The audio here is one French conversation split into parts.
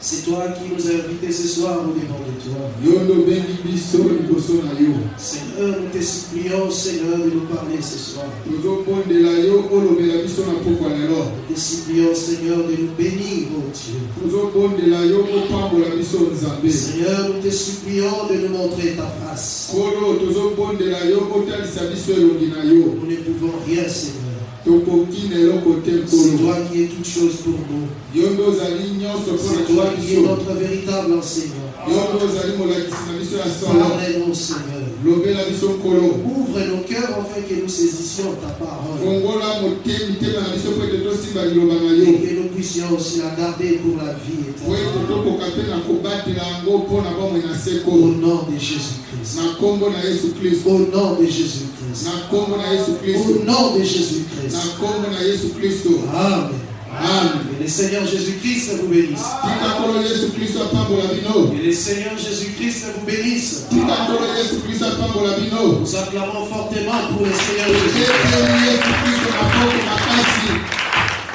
C'est toi qui nous as invités ce soir au-devant de toi. Seigneur, nous te supplions, Seigneur, de nous parler ce soir. Nous te supplions, Seigneur, de nous bénir, oh Dieu. Seigneur, nous te supplions de nous montrer ta face. Nous ne pouvons rien, Seigneur. C'est toi qui es toute chose pour nous. C'est toi qui es notre véritable enseignant. Parlez-nous, Seigneur. Ouvre nos cœurs afin que nous saisissions ta parole. Et que nous puissions aussi la garder pour la vie éternelle. Au nom de Jésus-Christ. Au nom de Jésus-Christ. Au nom de Jésus-Christ. Amen. Amen. Et le Seigneur Jésus-Christ vous bénisse. Et le Seigneur Jésus-Christ vous bénisse. Nous acclamons fortement pour le Seigneur Jésus-Christ.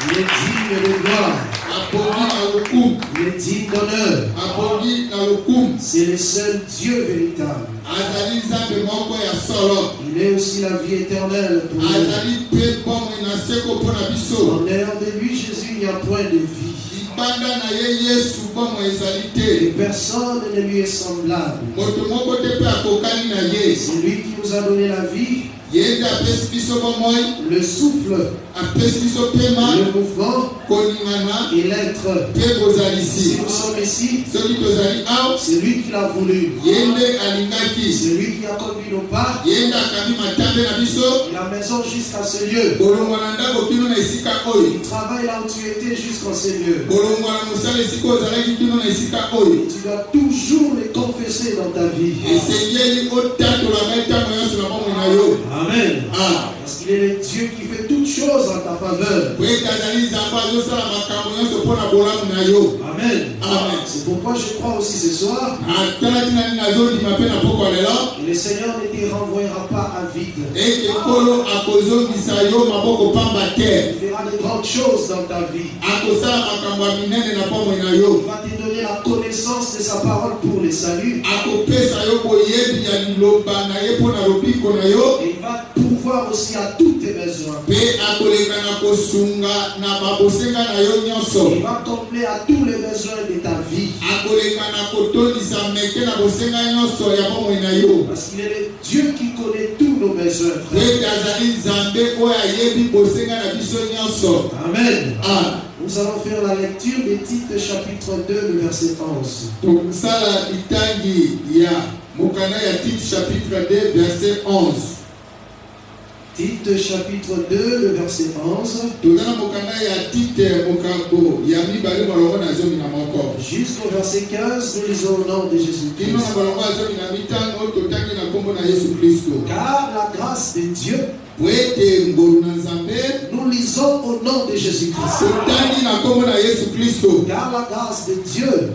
Il est digne de gloire. Il est digne d'honneur. C'est le seul Dieu véritable. Il est aussi la vie éternelle pour nous. En dehors de lui, Jésus, il n'y a point de vie. Et personne ne lui est semblable. C'est lui qui nous a donné la vie, le souffle, le mouvement et l'être. Si nous sommes ici, c'est lui qui l'a voulu. C'est lui qui a conduit nos pas la maison jusqu'à ce lieu. Il travaille là où tu étais jusqu'à ce lieu. Et tu dois toujours les confesser dans ta vie. Amen. Parce qu'il est le Dieu qui fait toutes choses en ta faveur. Amen. C'est pourquoi je crois aussi ce soir que le Seigneur ne te renvoyera pas à vide. Il fera de grandes choses dans ta vie. Il va te donner la connaissance de sa parole pour le salut. Et il va pouvoir aussi à tous tes besoins. Il va combler à tous les besoins de ta vie. Parce qu'il est le Dieu qui connaît tous nos besoins. Amen. Nous allons faire la lecture des Tites chapitre 2, le verset 11. Tites chapitre 2, le verset 11. Jusqu'au verset 15, nous lisons au nom de Jésus-Christ. Car la grâce de Dieu, nous lisons au nom de Jésus-Christ. Car la grâce de Dieu,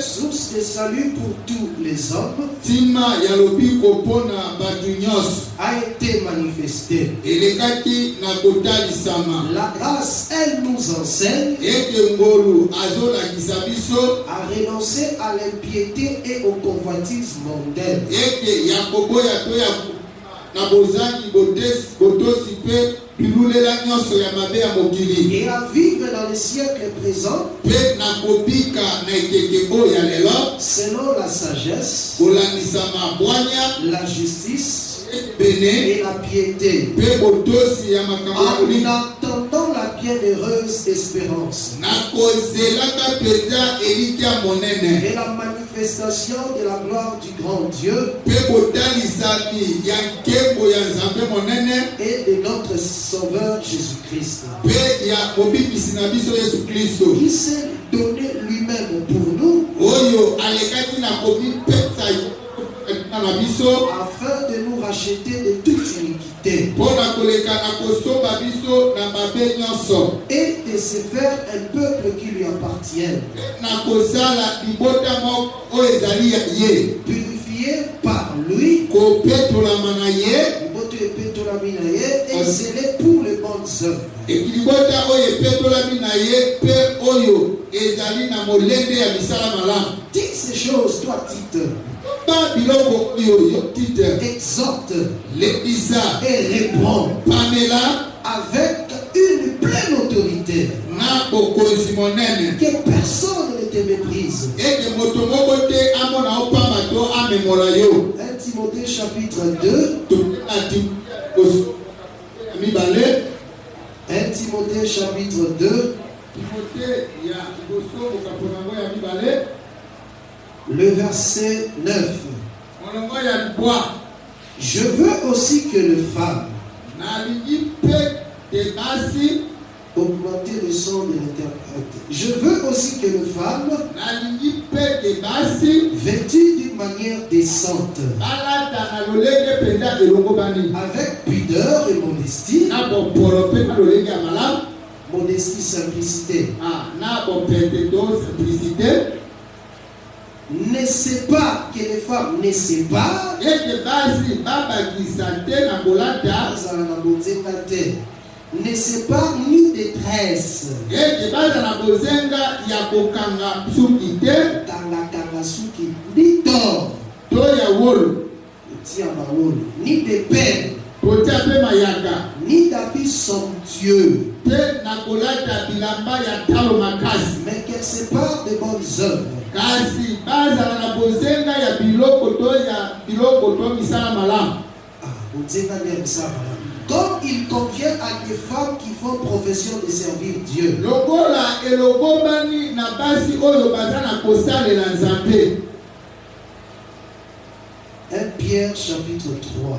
source de salut pour tous les hommes, a été manifestée. La grâce, elle nous enseigne à renoncer à l'impiété et aux convoitises mondaines. Et à vivre dans le siècle présent selon la sagesse, la justice et la piété, en attendant la bienheureuse espérance et la manifestation de la gloire du grand Dieu et de notre Sauveur Jésus-Christ, qui s'est donné lui-même pour nous afin de nous racheter de toute iniquité et de se faire un peuple qui lui appartienne, purifié par lui et zélé pour les bonnes œuvres. Dis ces choses, toi, Tite. Exhorte et réprend avec une pleine autorité. Que personne ne te méprise. 1 Timothée chapitre 2. 1 Timothée chapitre 2. Le verset 9. Je veux aussi que les femmes augmenter le son de l'interprète. Je veux aussi que les femmes vêtues d'une manière décente, avec pudeur et modestie, modestie, simplicité. Ne sait pas que les femmes ne sait pas ne sait pas ni détresse ni tort ni de peine ni d'habits somptueux, mais qu'elle sépare de bonnes œuvres. Comme il convient à des femmes qui font profession de servir Dieu. 1 Pierre chapitre 3.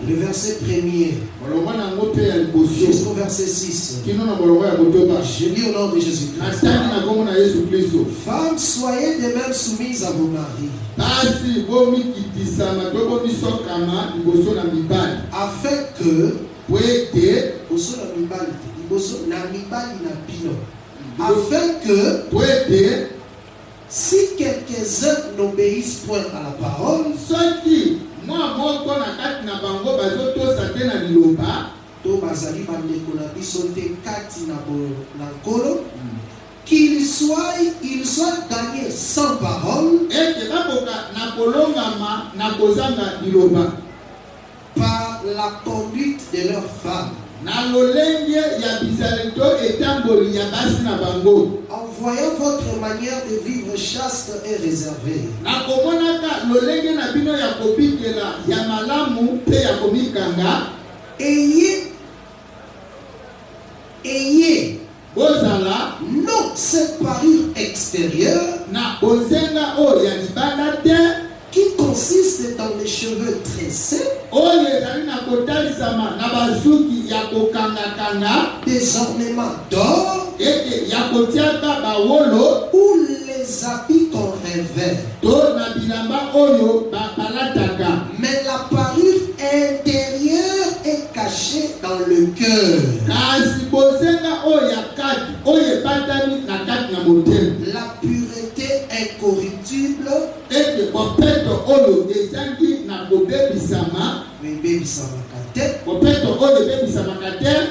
Le verset 1er jusqu'au verset 6. Je lis au nom de Jésus-Christ. Femmes, soyez de même soumises à vos maris, afin que afin que si quelques-uns n'obéissent point à la parole, qu'ils soient gagnés sans parole par la conduite de leurs femmes. En voyant votre manière de vivre chaste et réservée, ayez non cette parure extérieure qui consiste dans les cheveux tressés, des ornements d'or ou les habits qu'on revêt, mais la parure intérieure est cachée dans le cœur. La pureté incorruptible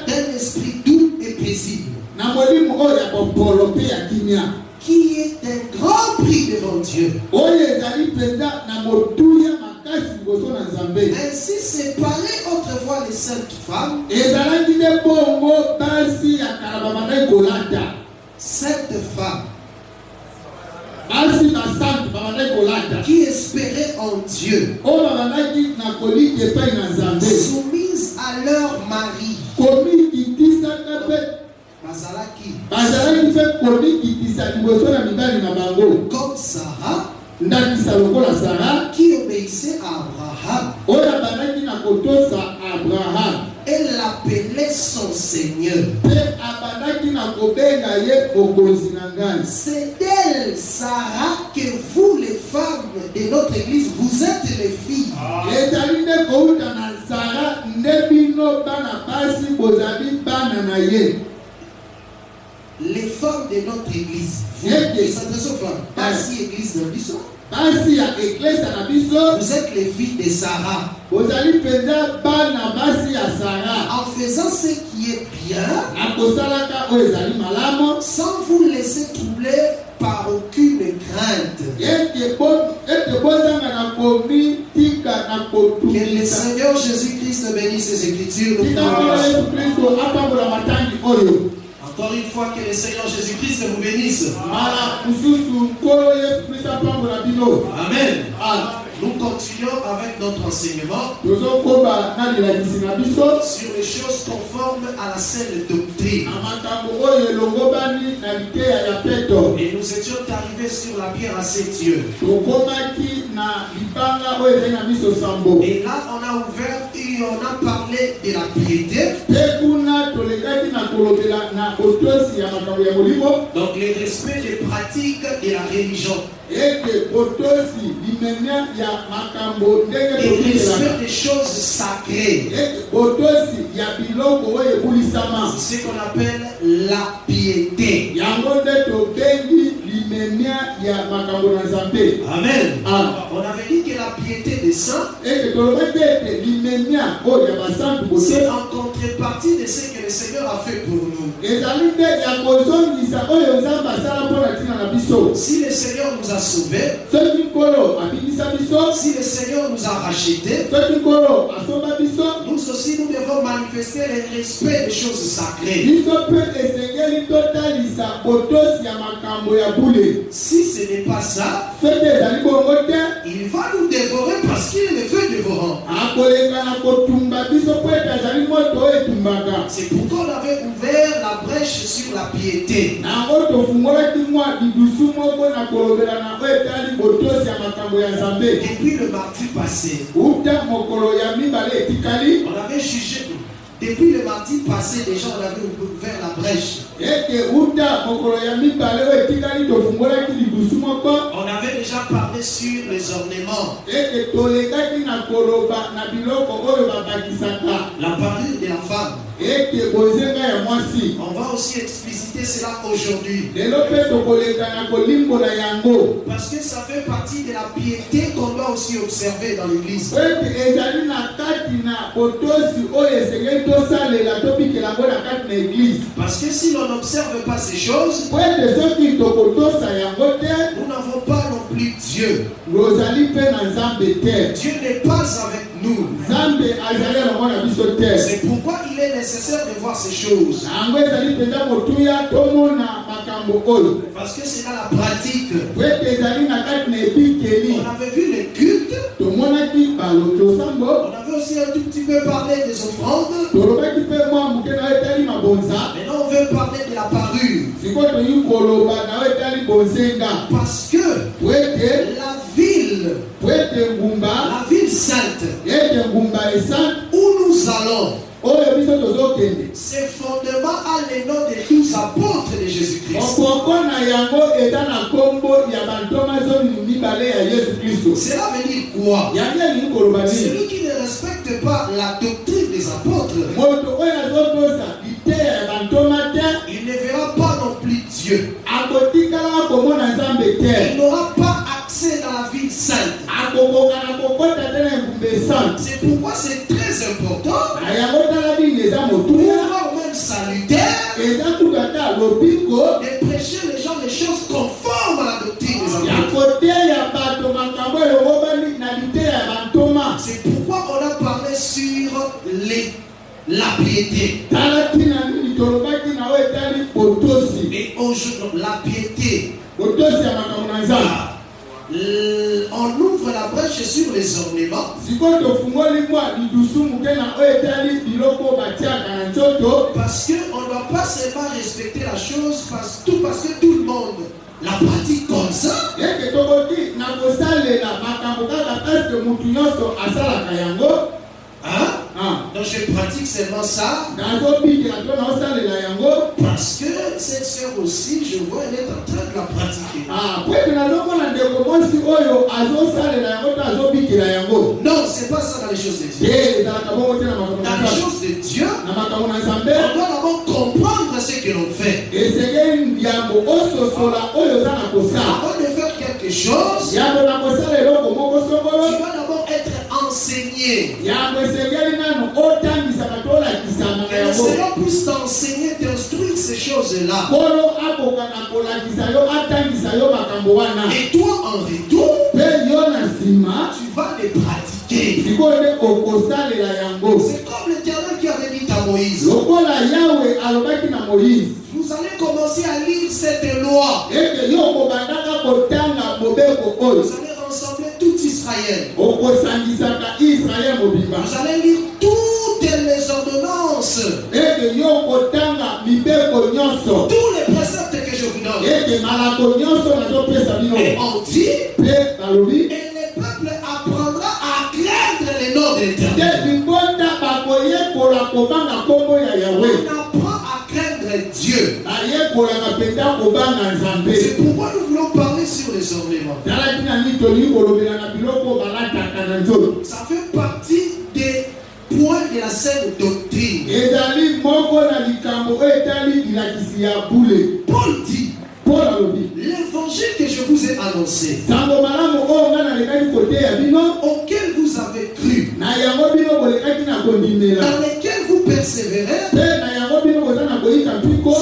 d'un esprit doux et paisible, qui est un grand prix devant Dieu. Ainsi séparées autrefois les saintes femmes, cette femme qui espérait en Dieu, soumise à leur mari, comme Sarah, qui obéissait à Abraham, elle l'appelait son Seigneur. C'est d'elle, Sarah, que vous les femmes de notre église, vous êtes les filles. Les femmes de notre église, vous êtes les filles de Sarah. faisant ce qui est bien, sans vous laisser troubler par aucune crainte. Que le Seigneur Jésus-Christ bénisse ses Écritures. Encore une fois, que le Seigneur Jésus-Christ vous bénisse. Amen. Nous continuons avec notre enseignement sur les choses conformes à la saine doctrine. Et nous étions arrivés sur la pierre à 7 yeux. Et là, on a ouvert et on a parlé de la piété. Donc, le respect des pratiques de la religion. Et respect des choses sacrées. C'est ce qu'on appelle la piété. Amen. On avait dit que la piété des saints, c'est en contrepartie de ce que le Seigneur a fait pour nous. Si le Seigneur nous a sauvés, si le Seigneur nous a rachetés, nous aussi nous devons manifester le respect des choses sacrées. Si ce n'est pas ça, il va nous dévorer parce qu'il est le feu dévorant. C'est pourquoi on avait ouvert la brèche sur la piété. Depuis le mardi passé, on avait jugé. Depuis le mardi passé, déjà on avait ouvert la brèche. On avait déjà parlé sur les ornements. La parure de la femme. On va aussi expliciter cela aujourd'hui. Parce que ça fait partie de la piété qu'on doit aussi observer dans l'église. Parce que si l'on n'observe pas ces choses, nous n'avons pas non plus Dieu. Dieu n'est pas avec nous. C'est pourquoi il est nécessaire de voir ces choses. Parce que c'est dans la pratique. On avait vu les cultes. On avait aussi un tout petit peu parlé des offrandes. Maintenant on veut parler de la parure. Parce que la ville sainte où nous allons, c'est fondement à le nom de 12 apôtres de Jésus-Christ. Cela veut dire quoi? Celui qui ne respecte pas la doctrine des apôtres, il ne verra pas non plus Dieu. Il n'aura pas accès dans la ville sainte. C'est pourquoi c'est très important pour même salutaire de prêcher les gens les choses conformes à la doctrine des apôtres. C'est pourquoi on a parlé sur la piété. Et aujourd'hui, la piété. On ouvre la brèche sur les ornements. Parce qu'on ne doit pas seulement respecter la chose parce que tout le monde la pratique comme ça. Donc je pratique seulement ça parce que cette sœur aussi, je vois, elle est en train de la pratiquer. Non, c'est pas ça dans les choses de Dieu. Dans les choses de Dieu, on doit d'abord comprendre ce que l'on fait. Avant de faire quelque chose, tu dois d'abord être enseigné. Seigneur puisse t'enseigner, t'instruire ces choses-là. Et toi, en retour, tu vas les pratiquer. C'est comme l'Éternel qui avait dit à Moïse. Vous allez commencer à lire cette loi. Vous allez rassembler tout Israël. Vous allez lire toutes les ordonnances. Tous les préceptes que je vous donne. Et on dit, et le peuple apprendra à craindre les noms de l'Éternel. On apprend à craindre Dieu. C'est pourquoi nous voulons parler sur les ornements. Ça fait partie des points de la saine doctrine. Paul dit, l'évangile que je vous ai annoncé, auquel vous avez cru, dans lequel vous persévérez,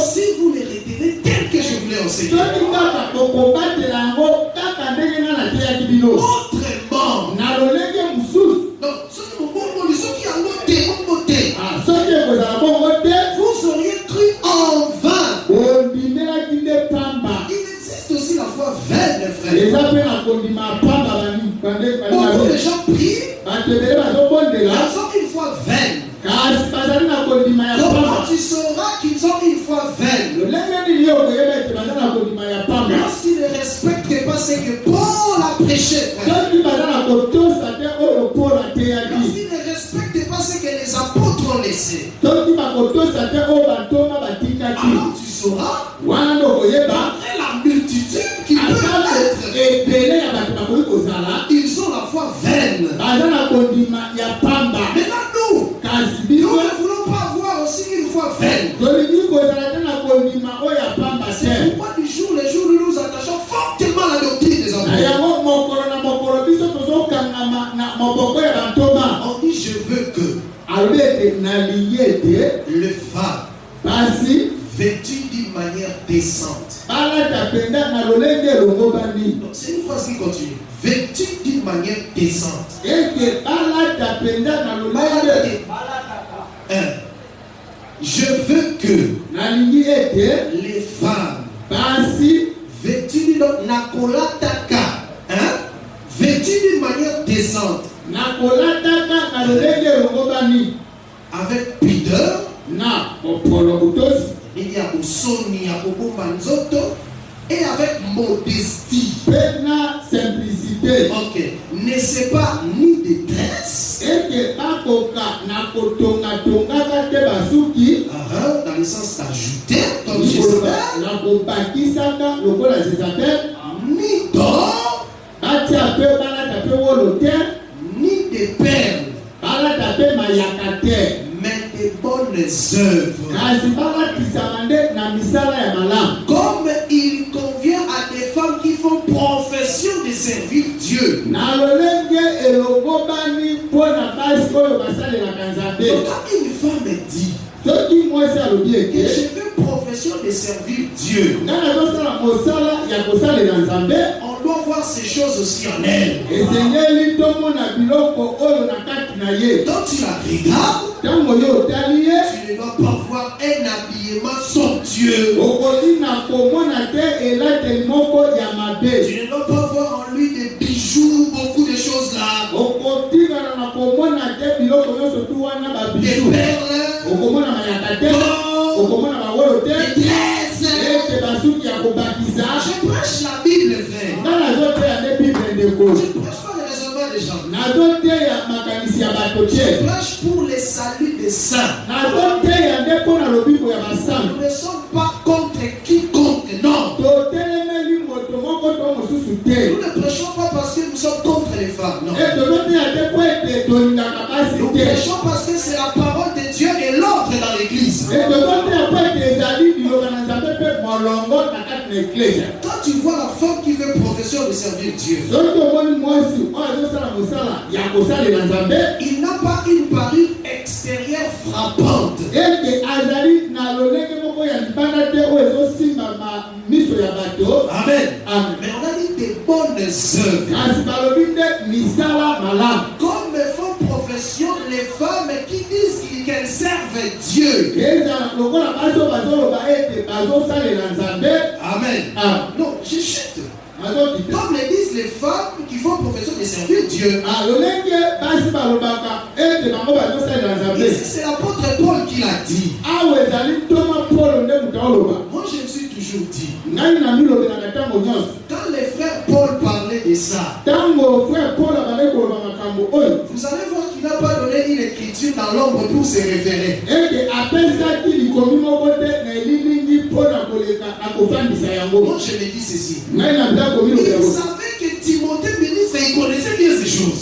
si vous les retenez tel que je vous l'ai enseigné. Vous auriez cru en vain. Il existe aussi la foi vaine, frère. Beaucoup de gens prient, ils ont une foi vaine. Comment tu sauras qu'ils ont une foi vaine? Lorsqu'ils ne respectent pas ce que Paul a prêché, frère. Lorsqu'ils ne respectent pas ce que les apôtres ont laissé, alors tu sauras, après la multitude qui peut être, ils ont la foi vaine. Maintenant, nous ne voulons pas avoir aussi une foi vaine. C'est pourquoi du jour le jour nous nous attachons fortement à la doctrine des enfants. On dit je veux que le femme vêtu d'une manière décente. C'est une phrase qui continue. Vêtu d'une manière décente. Je veux que les femmes vêtues d'une manière décente, avec pudeur, et avec modestie. Ok. Ne c'est pas ni détresse. Dans le sens d'ajouter, comme Jézabel. Ni d'or. Ni de perles. Mais des bonnes œuvres. Comme il convient à des femmes qui font profession de servir Dieu. Donc quand une femme dit que je fais profession de servir Dieu, on doit voir ces choses aussi en elle. Quand tu la regardes, tu ne dois pas voir un habillement somptueux. Tu ne dois pas voir en lui des bijoux, beaucoup de choses là. Des perles, des tresses. Je prêche la Bible, frère. Je prêche pas le raisonnement des gens. Je prêche pour les saluts des saints. Nous ne sommes pas contre quiconque, non. Nous ne prêchons pas parce que nous sommes contre les femmes, non. Nous prêchons parce que c'est la parole de Dieu et l'ordre dans l'église. Quand tu vois la femme qui fait profession de servir Dieu, il n'a pas une parure extérieure frappante. Amen. Mais on a dit des bonnes œuvres. Comme font profession les femmes qui disent qu'elles servent Dieu. Amen. Non, je chute. Comme le disent les femmes qui font profession de servir Dieu. C'est l'apôtre Paul qui l'a dit. Moi je me suis toujours dit, quand les frères Paul parlaient de ça, vous allez voir qu'il n'a pas donné une écriture dans l'ombre pour se référer. Moi je me dis ceci. Il savait que Timothée ministre, il connaissait bien ces choses.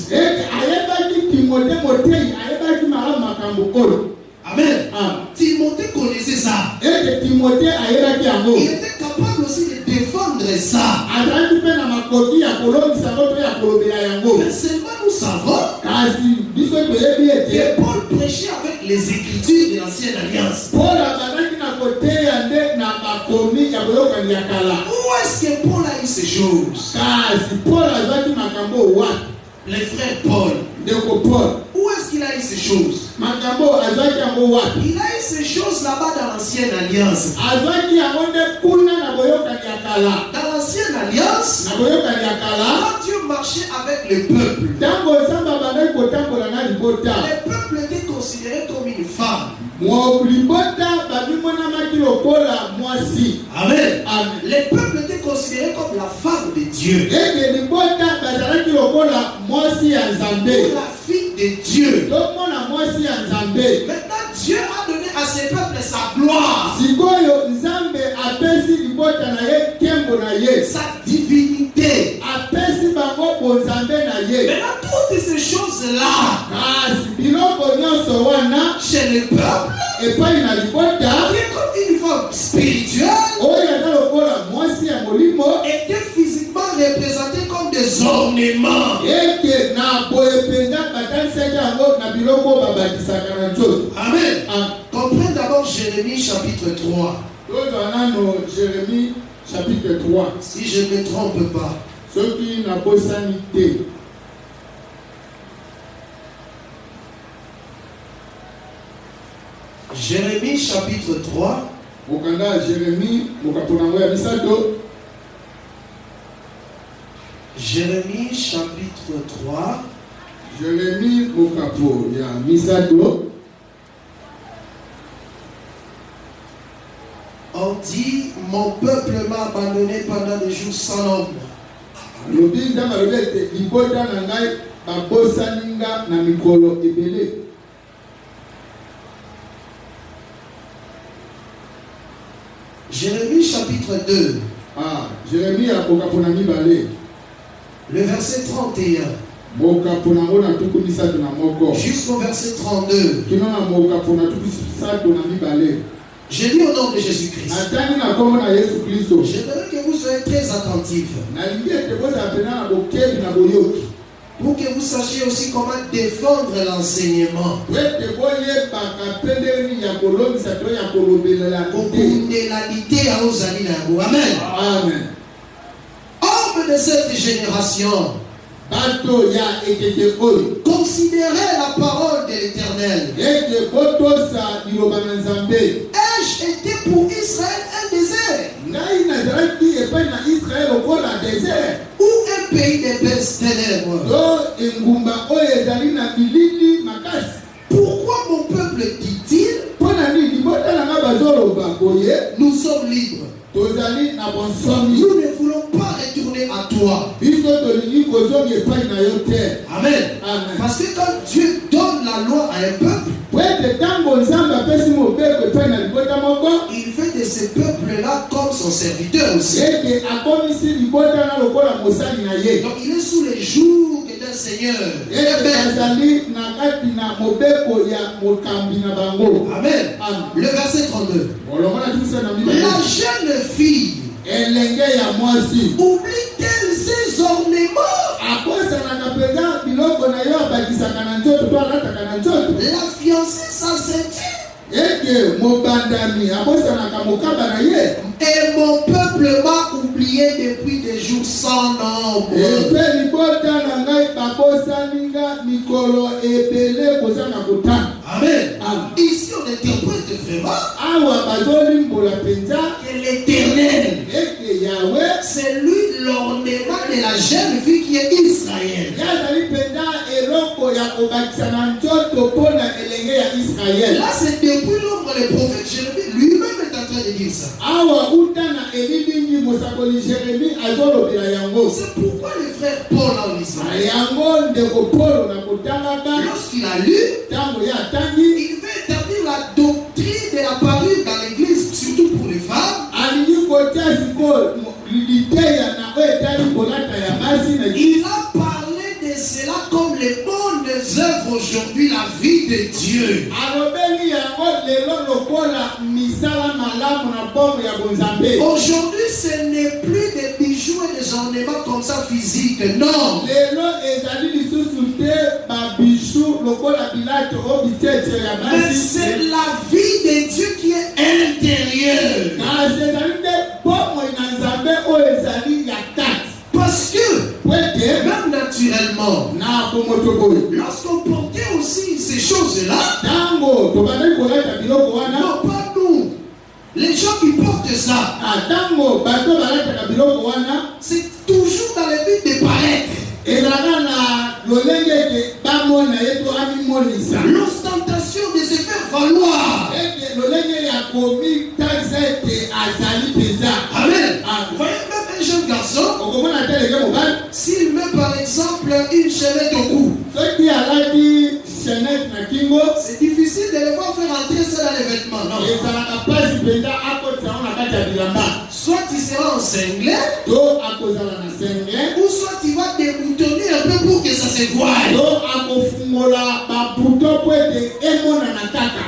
Amen. Timothée connaissait ça. Il était capable aussi de défendre ça. Mais seulement nous savons que Paul prêchait avec les écritures de l'ancienne alliance. Où est-ce que Paul a eu ces choses? Les frères Paul. Où est-ce qu'il a eu ces choses? Il a eu ces choses là-bas dans l'ancienne alliance. Dans l'ancienne alliance, quand Dieu marchait avec le peuple, le peuple était considéré comme une femme. Amen. Le peuple était considéré comme la femme de Dieu. La fille de Dieu. Maintenant, Dieu a donné à ses peuples sa gloire, sa divinité. Maintenant, toutes ces choses-là, chez le peuple, et pas comme une femme spirituelle, était physiquement représentée comme des ornements. Amen. Comprenez d'abord Jérémie chapitre 3. Jérémie chapitre 3. Si je ne me trompe pas. Ceux qui n'ont pas sanité. Jérémie chapitre 3. Jérémie chapitre 3. Jérémie Mokapo ya Misato. On dit, mon peuple m'a abandonné pendant des jours sans nombre. Jérémie chapitre 2. Jérémie a le verset 31. Jusqu'au verset 32. Je lis au nom de Jésus-Christ. J'aimerais que vous soyez très attentifs. Pour que vous sachiez aussi comment défendre l'enseignement. Amen. Amen. Homme de cette génération, considérez la parole de l'Éternel. Ai-je été pour Israël un désert? Ou un pays de belles ténèbres? Pourquoi mon peuple dit-il, nous sommes libres? Nous ne voulons pas retourner à toi. Amen. Parce que quand Dieu donne la loi à un peuple, il fait de ce peuple-là comme son serviteur aussi. Donc il est sous les jours d'un Seigneur. Amen. Le verset 32. La jeune fille oublie-t-elle ses ornements? La fiancée sa ceinture? Et mon peuple m'a oublié depuis des jours sans nombre. Amen. Ici on interprète vraiment que l'Éternel, c'est lui l'ornement de la jeune fille qui est Israël. Là c'est depuis l'ombre le prophète Jérémie lui-même est en train de dire ça. C'est pourquoi le frère Paul en Israël, lorsqu'il a lu, il veut établir la doctrine de la parure dans l'église, surtout pour les femmes. Il a parlé de cela comme les bonnes œuvres aujourd'hui, la vie de Dieu. Aujourd'hui, ce n'est plus des bijoux et des ornements comme ça physiques, non. Mais c'est la vie de Dieu qui est intérieure. Parce que, même naturellement, lorsqu'on portait aussi ces choses-là, non pas nous, les gens qui portent ça, c'est toujours dans le but de paraître. L'ostentation de se faire valoir. Amen. Vous voyez même un jeune garçon, s'il met par exemple une chaînette au cou, c'est difficile de le voir faire entrer ça dans les vêtements. Non. Soit il sera en cinglet, ou soit il va déboutonner un peu pour que ça se voie.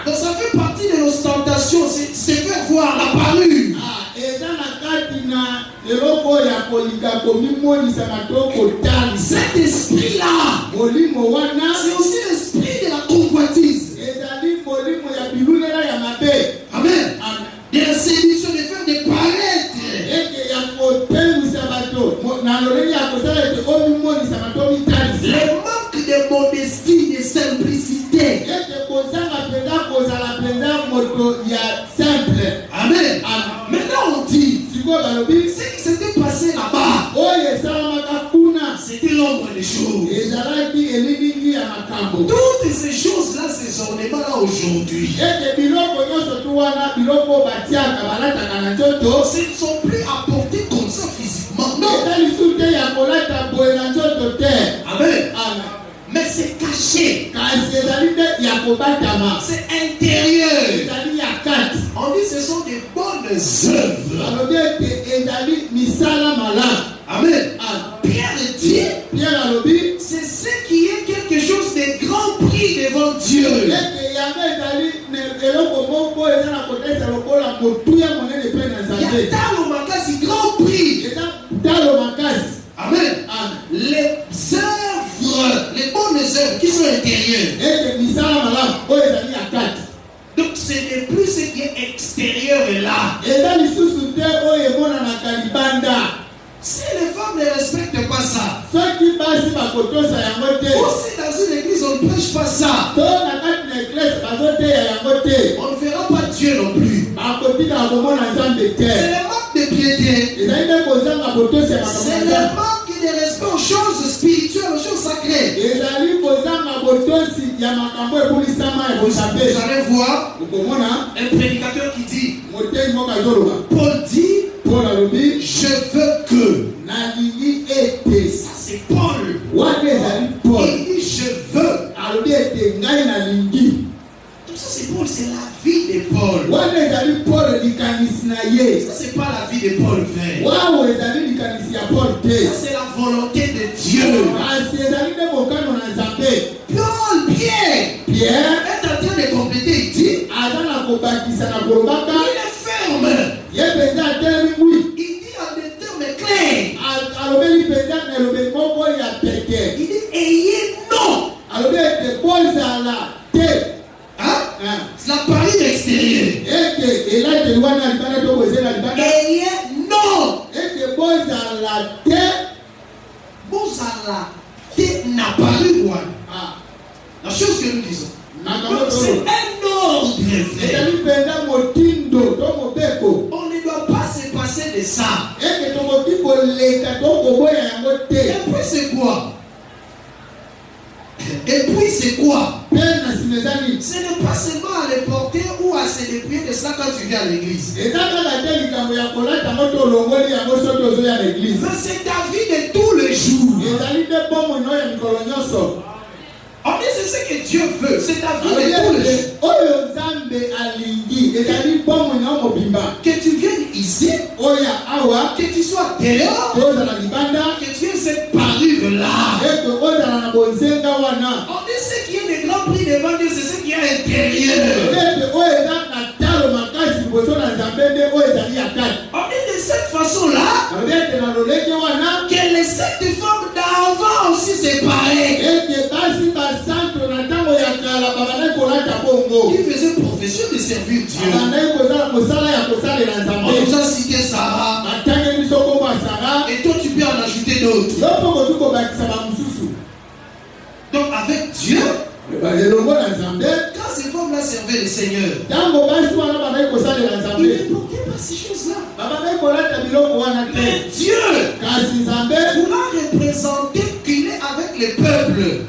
Donc ça fait partie de l'ostentation, c'est faire voir la parure. Cet esprit-là, c'est aussi l'esprit de la convoitise. Amen. De la séduction, de faire des paraître. Le manque de modestie, de simplicité. Amen. Maintenant on dit, ce qui s'était passé là-bas, c'était l'ombre des choses. Toutes ces choses-là, ces ornements-là aujourd'hui, ce ne sont plus apportés comme ça physiquement. Non. Amen. Mais c'est caché. C'est intérieur. On dit que ce sont des bonnes œuvres. Amen. Pierre dit, c'est ce qui est quelque chose de grand prix devant Dieu. Grand prix. Amen. Les œuvres, les bonnes œuvres qui sont intérieures. Donc ce n'est plus ce qui est extérieur là. Si les femmes ne respectent pas ça, aussi dans une église on ne prêche pas ça, on ne verra pas Dieu non plus. C'est le manque de piété, c'est le manque de respect aux choses spirituelles, aux choses sacrées. Vous allez voir un prédicateur qui dit, Paul dit, je veux que. Ça c'est Paul. Il dit je veux. Tout ça c'est Paul, c'est la vie de Paul. Ça c'est pas la vie de Paul, frère. Ça c'est la volonté de Dieu. Pierre est en train de compléter. Il dit il est ferme. Il dit en des termes clairs. Il dit ayez non. C'est la parure extérieure. vrai frère. On ne doit pas se passer de ça. Et puis c'est quoi? Et puis c'est quoi? Ce n'est pas seulement à les porter ou à se dépouiller de cela quand tu viens à l'église. Mais c'est ta vie de tous les jours. On dit c'est ce que Dieu veut. C'est ta vie de tous les jours. Que tu viennes ici, que tu sois dehors, que tu aies cette parure là. On dit ce qui est le grand prix devant Dieu, c'est ce qui est à l'intérieur. On dit de cette façon-là que les sept femmes d'avant aussi séparées qui faisaient profession de servir Dieu. On nous a cité Sarah. Et toi tu peux en ajouter d'autres. Donc avec Dieu, quand ces femmes-là servaient le Seigneur, il ne manquait pas ces choses-là. Mais Dieu voulant représenter qu'il est avec les peuples,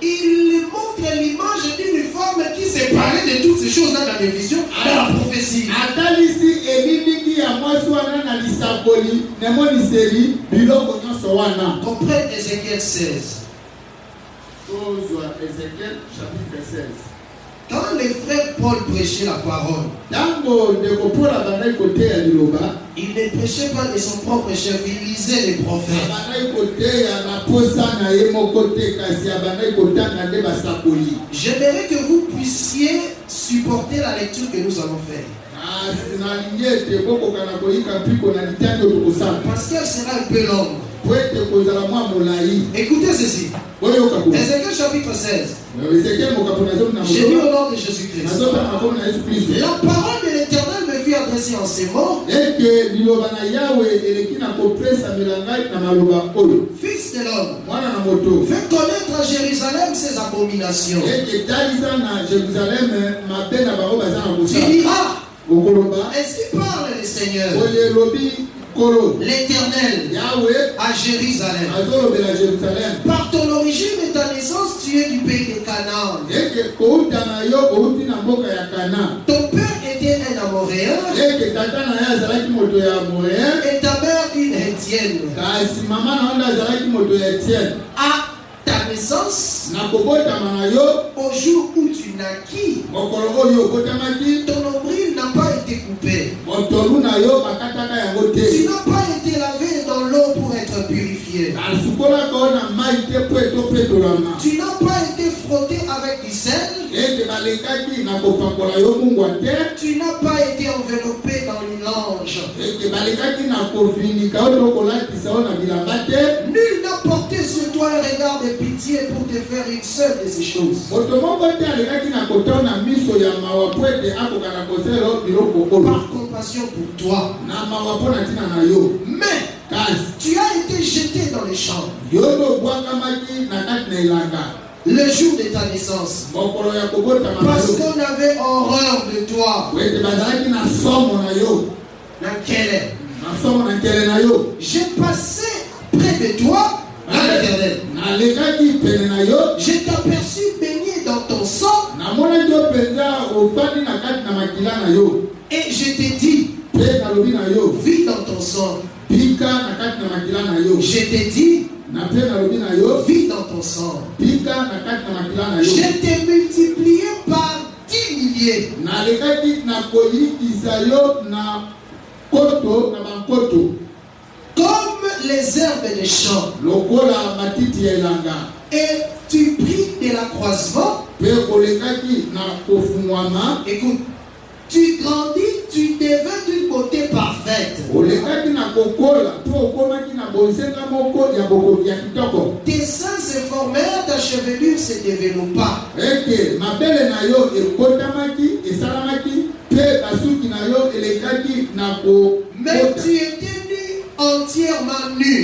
il montre l'image d'une femme qui s'est parlée de toutes ces choses-là dans les visions, dans la prophétie. Comprenez Ézéchiel 16. Ézéchiel chapitre 16. Quand les frères Paul prêchaient la parole, il ne prêchait pas de son propre chef, il lisait les prophètes. J'aimerais que vous puissiez supporter la lecture que nous allons faire. Parce qu'elle sera un peu longue. Écoutez ceci. Ézéchiel chapitre 16. J'ai lu au nom de Jésus-Christ. La parole de l'Éternel me fut adressée en ces mots. Fils de l'homme, fais connaître à Jérusalem ses abominations. Tu diras, ainsi parle le Seigneur, l'Éternel, à Jérusalem. Par ton origine et ta naissance, tu es du pays de Canaan. Ton père était un Amoréen et ta mère une Hétienne. À ta naissance, au jour où tu naquis, ton nombril n'a pas été coupé. Tu n'as pas été lavé dans l'eau pour être purifié. Tu n'as pas été frotté avec du sel. Tu n'as pas été enveloppé dans une lange. Nul n'a porté sur toi un regard de pitié pour te faire une seule de ces choses. Par compassion pour toi. Mais tu as été jeté dans les champs le jour de ta naissance, parce qu'on avait horreur de toi. J'ai passé près de toi à l'Éternel. Je t'ai aperçu baigné dans ton sang. Et je t'ai dit, vis dans ton sang. Je t'ai dit, vis dans ton sang. Je t'ai multiplié par 10 milliers. Comme les herbes des champs. Et tu pris de l'accroissement. Écoute, tu grandis, tu deviens d'une beauté parfaite. Tes seins se formèrent, ta chevelure se développa. Mais tu étais nu, entièrement nu.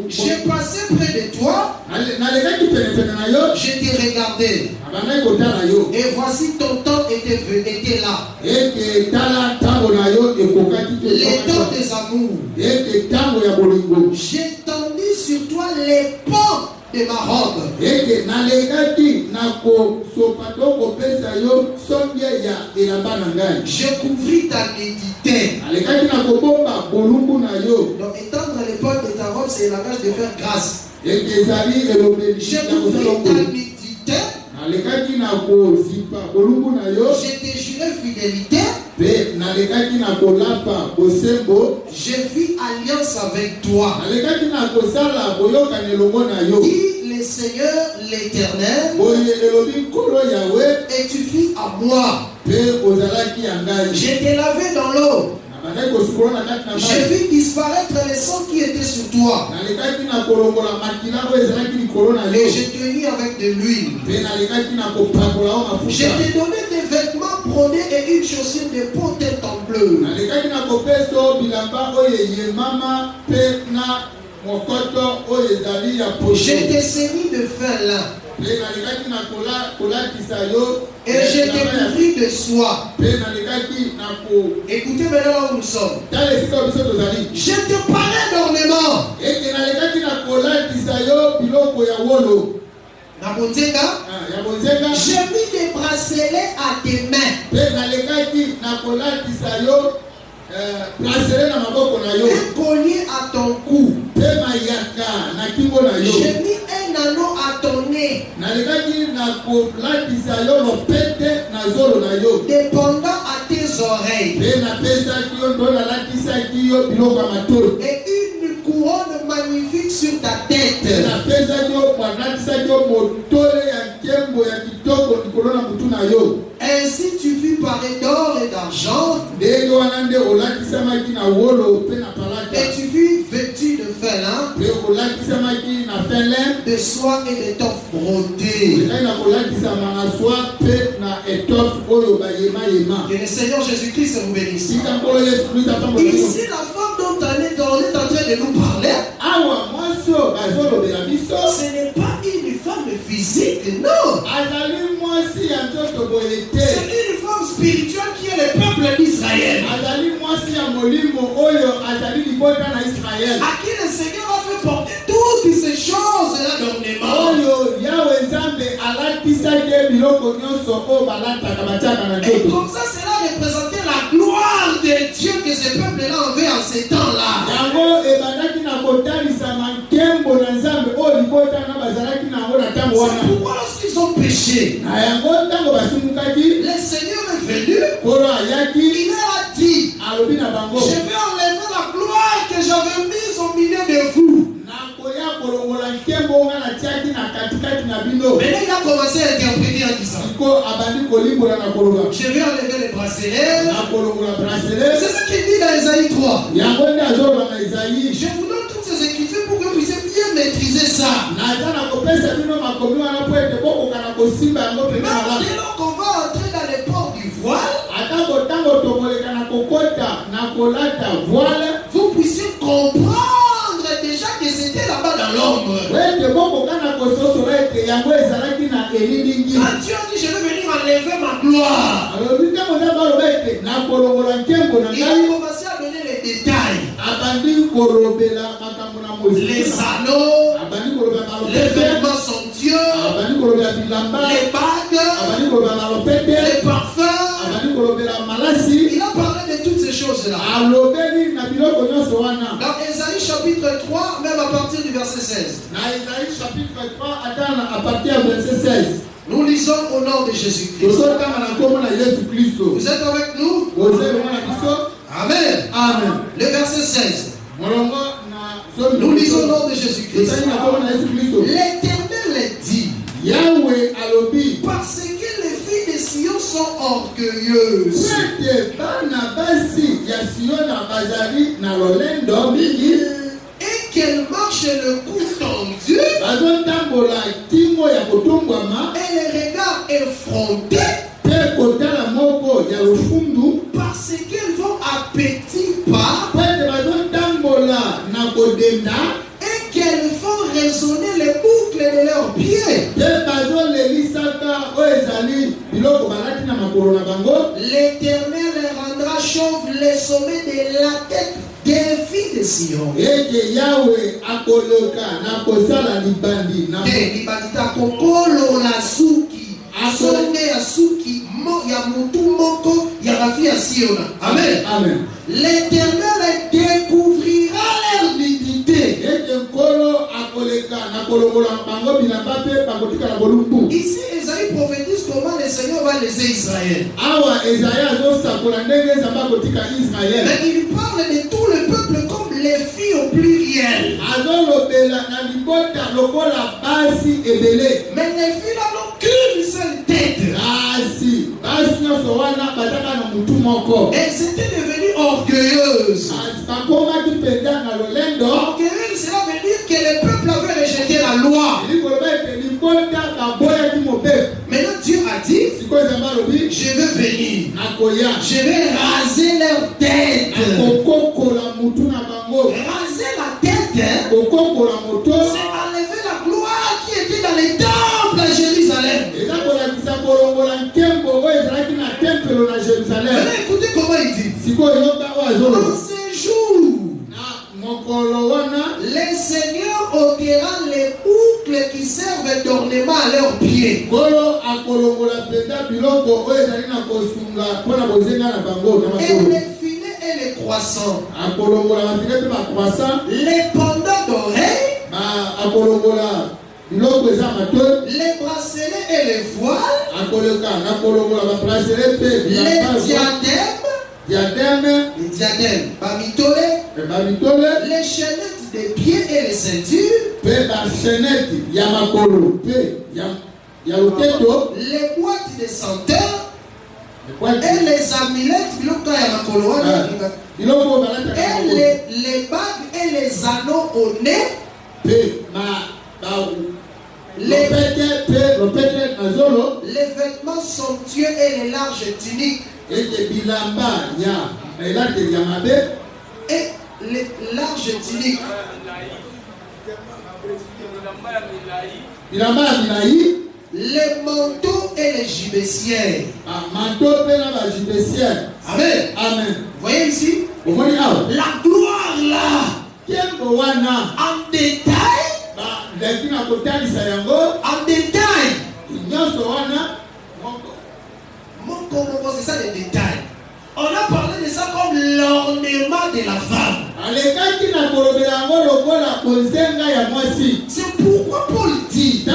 J'ai passé près de toi. Je t'ai regardé. Et voici ton temps était là. Les temps des amours. J'ai tendu sur toi les pans de ma robe. Je couvris ta nudité. Donc étendre les pans de ta robe, c'est le langage de faire grâce. Je couvris ta nudité. Je t'ai juré fidélité. Je fis alliance avec toi. Dit le Seigneur l'Éternel. Et tu fis à moi. Je t'ai lavé dans l'eau. J'ai vu disparaître les sangs qui étaient sur toi. Et je t'ai mis avec de l'huile. Je t'ai donné des vêtements brodés et une chaussure de peau teinte en bleu. Je t'ai ceint de fin lin. Et je t'ai couvri de soie. Écoutez maintenant là où nous sommes. Je te parlais d'ornement. J'ai mis des bracelets à tes mains. Un collier à ton cou. J'ai mis un anneau à ton nez. Dépendant à tes oreilles. Et une couronne magnifique sur ta tête. Ainsi tu fus paré d'or et d'argent. Et tu fus vêtu de fin lin, de soie et d'étoffe brodée. Que le Seigneur Jésus-Christ vous bénisse. Ici la femme dont on est en train de nous parler, ce n'est pas une femme physique, non. C'est une femme spirituelle qui est le peuple d'Israël. À qui le Seigneur a fait porter toutes ces choses-là d'ornement. Et comme ça, cela représentait la gloire de Dieu que ce peuple-là avait en ces temps-là. C'est pourquoi lorsqu'ils ont péché, le Seigneur est venu. Il leur a dit, je vais enlever la gloire que j'avais mise au milieu de vous. Maintenant il a commencé à interpréter en disant, je vais enlever les bracelets. C'est ce qu'il dit dans Isaïe 3. Je vous donne toutes ces écritures pour que vous puissiez bien maîtriser ça. Maintenant qu'on va entrer dans les ports du voile, vous puissiez comprendre déjà que c'était là-bas dans l'ombre. Quand Dieu a dit je vais venir enlever ma gloire, il a commencé à donner les détails. Les anneaux, les vêtements somptueux, les bagues, les parfums. Il a parlé de toutes ces choses-là. Dans Isaïe chapitre 3, même à partir du verset 16. Nous lisons au nom de Jésus-Christ. Vous êtes avec nous? Amen. Amen. Le verset 16. Nous lisons au nom de Jésus-Christ. L'Éternel dit, parce que les filles de Sion sont orgueilleuses, et qu'elles marchent le cou tendu, et les regards effrontés, parce qu'elles vont à petits pas, raisonner les boucles de leurs pieds. L'Éternel les rendra chauves les sommets de la tête des filles de Sion. Amen. Amen. L'Éternel découvrira leur nudité. Ici, Esaïe prophétise comment le Seigneur va laisser Israël. Mais il parle de tout le peuple comme les filles au pluriel. Mais les filles n'ont qu'une seule tête. Elles étaient devenues orgueilleuses. Orgueilleuse, cela veut dire que le peuple avait rejeté la loi. Maintenant Dieu a dit, je vais venir, je vais raser leur tête. Raser la tête, c'est enlever la gloire qui était dans les temples à Jérusalem. Maintenant écoutez comment il dit. Dans ces jours, les seigneurs ôtera les boucles qui servent d'ornement à leurs pieds. Et les filets et les croissants. Les pendants d'oreilles. Les bracelets et les voiles. Les diadèmes. Les chaînettes des pieds et les ceintures. Les boîtes de senteurs. Et les amulettes. Et les bagues et les anneaux au nez. Les vêtements somptueux et les larges tuniques. Et les larges tuniques. Les manteaux et les gibecières. Amen. Amen. Voyez ici. La gloire là. En détail. En détail. C'est ça les détails. On a parlé de ça comme l'ornement de la femme. C'est pourquoi Paul dit, il a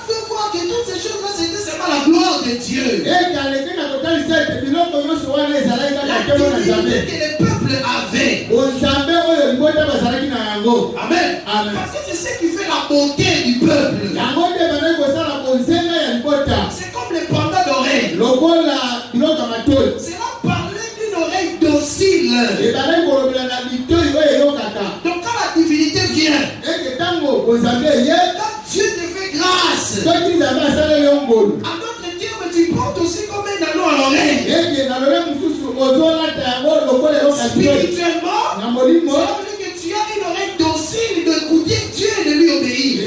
fait voir que toutes ces choses-là c'était seulement la gloire de Dieu. La divinité que le peuple avait. Amen. Amen. Parce que c'est ce qui fait la beauté du peuple. C'est comme les pendants d'oreilles. C'est là parler d'une oreille docile. Donc quand la divinité vient, quand Dieu te fait grâce, en d'autres termes, tu portes aussi comme un anneau à l'oreille. Spirituellement, ça veut dire que tu as une oreille docile d'écouter Dieu et de lui obéir.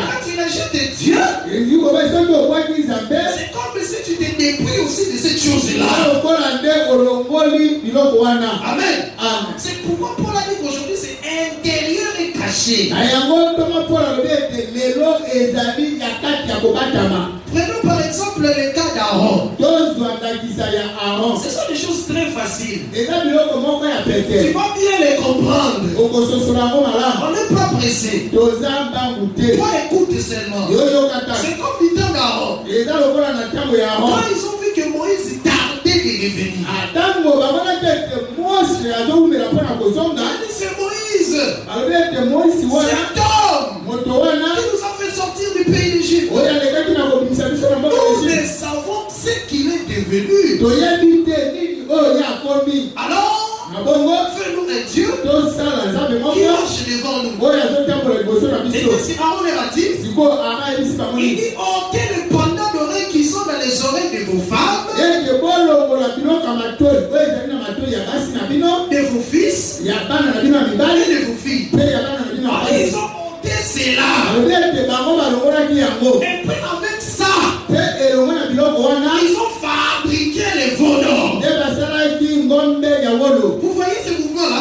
Quand tu rejettes Dieu, c'est comme si tu te dépouilles aussi de cette chose-là. Amen. C'est pourquoi Paul a dit qu'aujourd'hui c'est intérieur et caché. Prenons par exemple le cas d'Aaron. Ce sont des choses très faciles. Tu vas bien les comprendre. On n'est pas pressé. Toi écoute seulement. C'est comme du temps d'Aaron. Quand ils ont vu que Moïse tardait de revenir, c'est Moïse. C'est un homme qui nous a fait sortir du pays d'Égypte. Nous ne savons ce qu'il est devenu. Alors, fais-nous un Dieu qui marche devant nous. Et si Aaron leur a dit, il dit, ôtez les pendants d'oreilles qui sont dans les oreilles de vos femmes, de vos et de vos filles. Ils ont monté cela. Et puis avec ça, ils ont fabriqué les veaux. Vous voyez ce mouvement-là?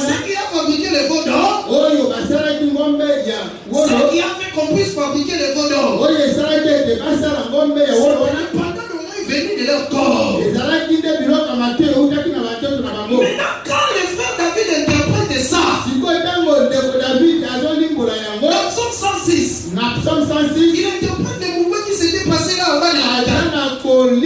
C'est qui a fabriqué les veaux d'or? C'est qui a fait qu'on puisse fabriquer les veaux d'or? Pendant le venu de leur corps. Maintenant, quand le frère David interprète ça, dans Psaume 106, il interprète les mouvements qui s'étaient passés là en bas de la montagne. Il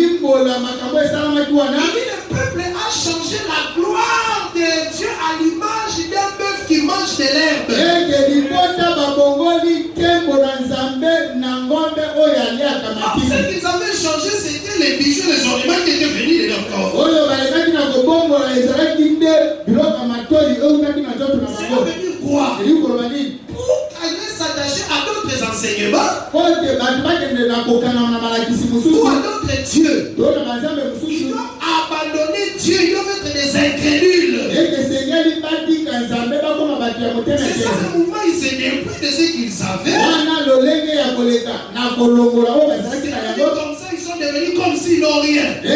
dit le peuple a changé la gloire de Dieu à l'image d'un bœuf qui mange de l'herbe. En fait, qu'ils avaient changé, c'était les bijoux, les ornements qui étaient venus de leur corps. Cela veut dire quoi? Pour aller s'attacher à d'autres enseignements ou à d'autres dieux, ils doivent abandonner Dieu, ils doivent être des incrédules. C'est ça le mouvement, ils se dépouillent de ce qu'ils avaient. Comme ça, ils sont devenus comme s'ils n'ont rien. Et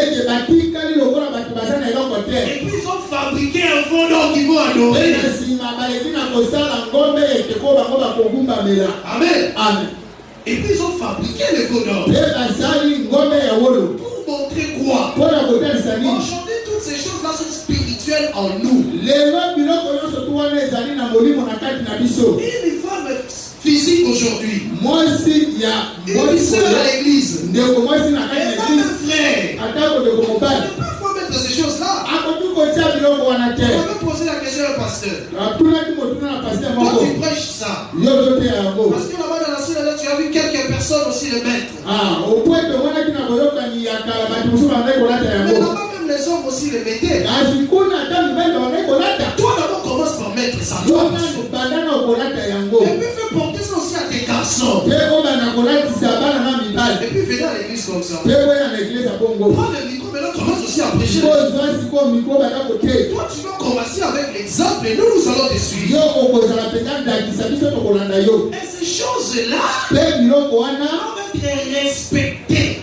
puis ils ont fabriqué un veau d'or qu'ils vont adorer. Amen. Amen. Et puis ils ont fabriqué le veau d'or. Pour montrer quoi? Aujourd'hui, toutes ces choses-là sont spirituelles en nous. Une femme physique aujourd'hui, une sœur à l'église, et même un frère, ne peuvent pas mettre ces choses-là. On va poser la question au pasteur. Quand tu prêches ça, parce que là-bas dans la suite, tu as vu quelques personnes aussi le mettre. Mais là-bas même les hommes aussi le mettaient. Toi d'abord commence par mettre ça. Et puis fais porter ça aussi à tes garçons. Et puis venez à l'église comme ça. Prends le micro, mais là commence aussi à prêcher. Toi tu dois commencer avec l'exemple et nous allons te suivre. Et ces choses-là doivent être respectées.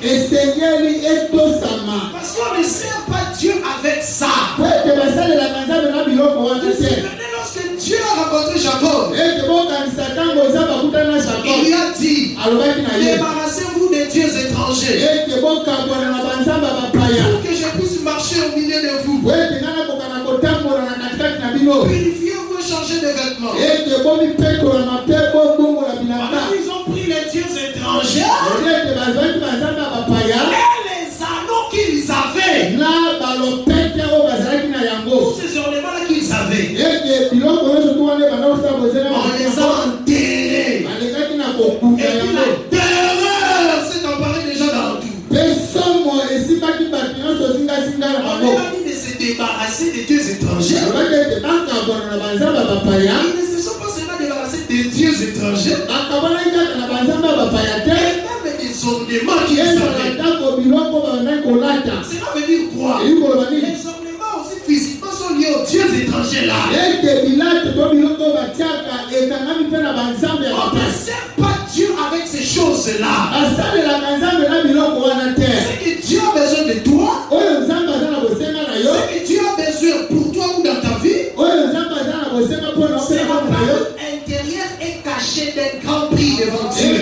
Parce qu'on ne sert pas Dieu avec ça. Lorsque Dieu a rencontré Jacob, il lui a dit, débarrassez-vous des dieux étrangers pour que je puisse marcher au milieu de vous. Purifiez-vous et changez de vêtements. Alors ils ont pris les dieux étrangers et les anneaux qu'ils avaient, tous ces ornements-là qu'ils avaient, on les a enterrés. Et puis la terreur s'est emparée des gens dans tout. On leur a dit de se débarrasser des dieux étrangers. Ils ne se sont pas seulement débarrassés des dieux étrangers, et même des ornements qu'ils avaient. Cela veut dire quoi? Les ornements aussi physiquement sont liés aux dieux étrangers là. On ne sert pas Dieu avec ces choses-là. C'est que Dieu a besoin de toi. C'est que Dieu a besoin pour toi ou dans ta vie. C'est la parole intérieure est cachée d'un grand prix devant Dieu.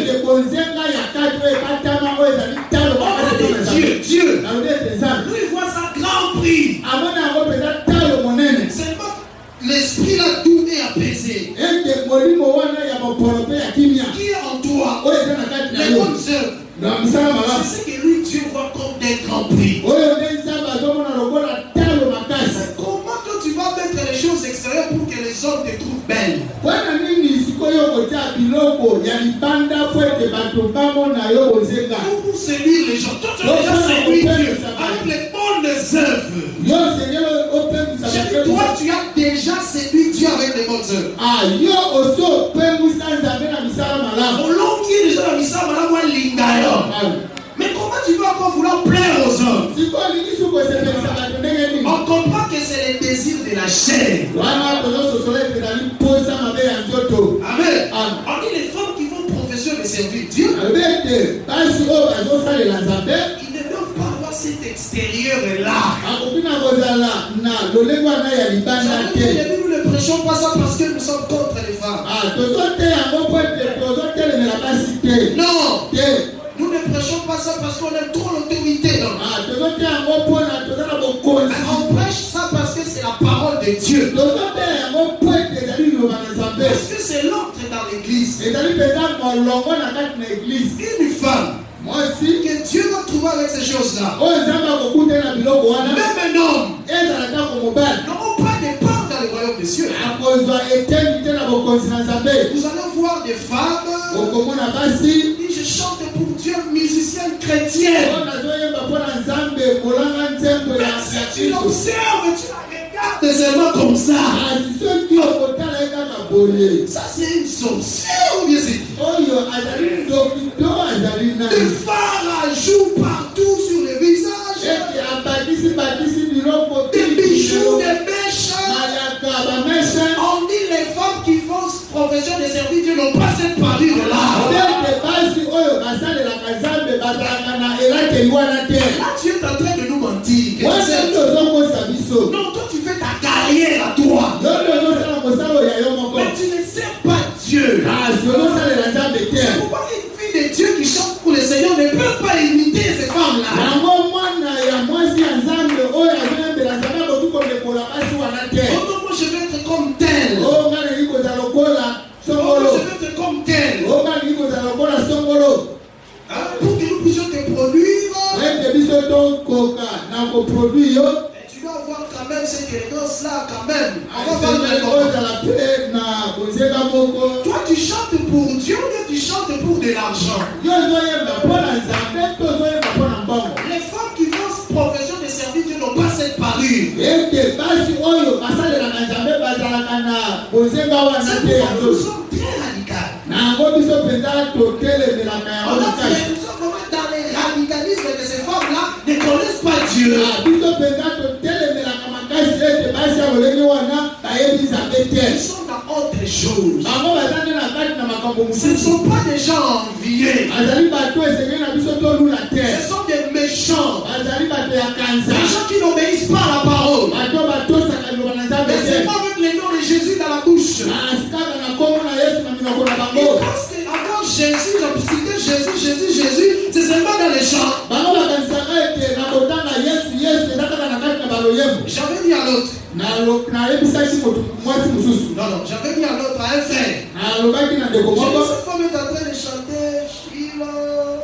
Dieu. Nous, il voit ça grand prix. Seulement, l'esprit là doux et apaisé. Qui est en toi? Les bonnes œuvres. C'est ce que lui, Dieu voit comme des grands prix. Comment toi tu vas mettre les choses extérieures pour que les hommes te trouvent belle? Pour séduire les gens. Toi tu as déjà séduit Dieu avec les bonnes œuvres. Toi tu as déjà séduit Dieu avec les bonnes œuvres. Mais comment tu vas encore vouloir plaire aux hommes? On comprend que c'est les désirs de la la chair. Amen. On dit les femmes qui font profession de servir Dieu, ils ne doivent pas avoir cet extérieur-là. Nous ne prêchons pas ça parce que nous sommes contre les femmes. Non. Nous ne prêchons pas ça parce qu'on aime trop l'autorité. On prêche ça parce que c'est la parole de Dieu. Parce que c'est l'ordre dans l'église. Une femme que Dieu va trouver avec ces choses-là. Même un homme n'auront pas de part dans le royaume des cieux. Vous allez voir des femmes qui je chante pour Dieu, musicienne chrétienne. Si tu l'observes, tu la regardes seulement comme ça. Ça c'est une sorcière ou bien c'est qui? Des phares jouent partout sur le visage. Des bijoux, des mèches. On dit les femmes qui font profession de servir Dieu n'ont pas cette parure là. Là tu es en train de nous mentir. Non, toi tu fais ta carrière à toi. Mais tu ne sers pas Dieu. C'est pourquoi une fille de Dieu qui chante pour le Seigneur ne peut pas imiter ces femmes-là. Moi je vais être comme tel. Moi je vais être comme tel. Pour que nous puissions te produire, tu dois avoir quand même cette élégance-là, quand même. Toi, tu chantes pour Dieu ou tu chantes pour de l'argent? Les femmes qui font profession de servir Dieu n'ont pas cette parure. C'est pourquoi nous sommes très radicaux. On a fait dans les radicalismes de ces femmes-là ne connaissent pas Dieu. Ils sont dans autre chose. Ce ne sont pas des gens enviés. Ce sont des méchants. Des gens qui n'obéissent pas à la parole. Mais c'est pas avec le nom de Jésus dans la bouche. Parce qu'avant Jésus, j'ai cité Jésus, c'est seulement dans les champs. J'avais dit à l'autre. Non, j'avais dit à l'autre, à un frère. Cette femme est en train de chanter Shiloh.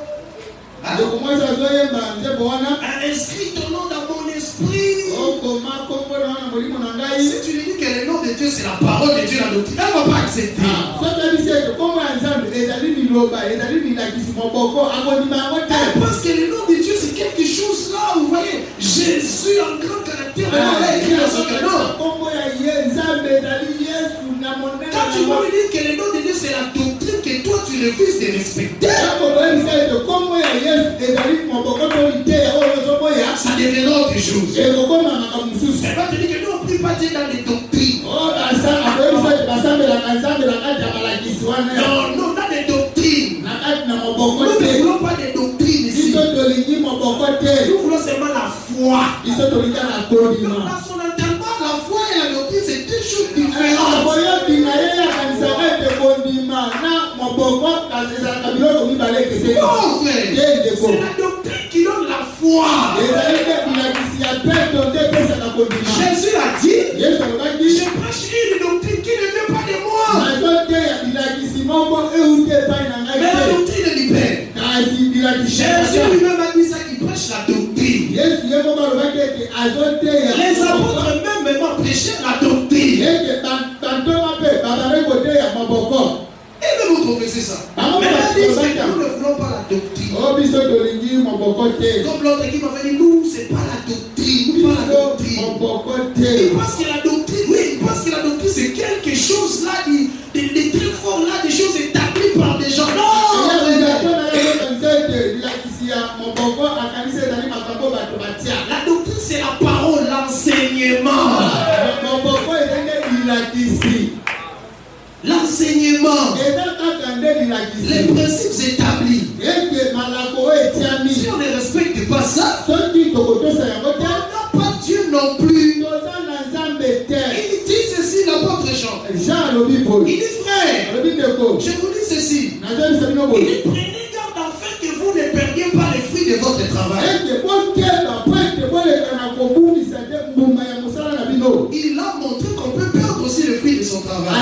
Elle inscrit ton nom dans mon esprit. Si tu lui dis que le nom de Dieu c'est la parole de Dieu, la doctrine, elle ne va pas accepter. Parce que le nom de Dieu c'est quelque chose là, vous voyez, Jésus en grand caractère, elle a écrit dans son canon. Quand tu vas lui dire que le nom de Dieu c'est la doctrine que toi tu refuses de respecter, ça devient autre chose. Elle va te dire que nous on ne prie pas Dieu dans les doctrines. Non, dans les doctrines. Nous ne voulons pas des doctrines ici. Nous voulons seulement la foi. Dans son entendement, la foi et la doctrine c'est deux choses différentes. C'est la doctrine qui donne la foi. Jésus a dit, je prêche une doctrine qui ne vient pas de moi. Mais la doctrine du Père. Jésus lui-même a dit ça, qu'il prêche la doctrine. Les apôtres même prêchaient la doctrine. Et même vous confessez ça. Mais nous ne voulons pas la doctrine. Comme l'autre qui m'avait dit, nous, c'est pas la doctrine. Nous, pas la doctrine. Il pense que la doctrine, oui, il pense que la doctrine, c'est quelque chose là, des très forts là, des choses établies par des gens. Non! La doctrine, c'est la parole, l'enseignement. enseignements, les principes établis. Si on ne respecte pas ça, on n'a pas Dieu non plus. Il dit ceci, l'apôtre Jean. Il dit frère, je vous dis ceci. Il dit prenez garde afin que vous ne perdiez pas les fruits de votre travail. Il a montré qu'on peut perdre aussi les fruits de son travail.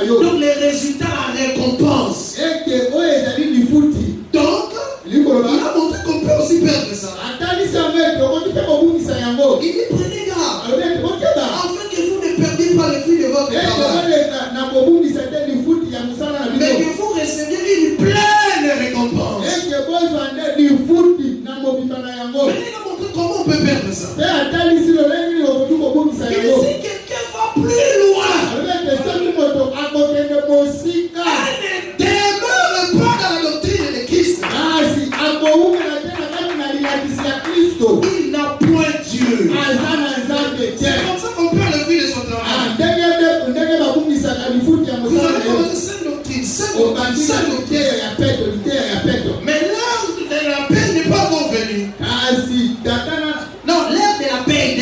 Donc les résultats, la récompense. Donc, il a montré qu'on peut aussi perdre ça. Il dit prenez garde afin que vous ne perdiez pas les fruits de votre travail, mais que vous receviez une pleine récompense. Mais il a montré comment on peut perdre ça. Et si quelqu'un va plus loin, elle ne demeure pas dans la doctrine de Christ, il n'a point Dieu. C'est comme ça qu'on perd le fruit de son travail. Vous avez commencé cette doctrine, mais l'heure de la paix n'est pas encore venue. Non, l'heure de la paix,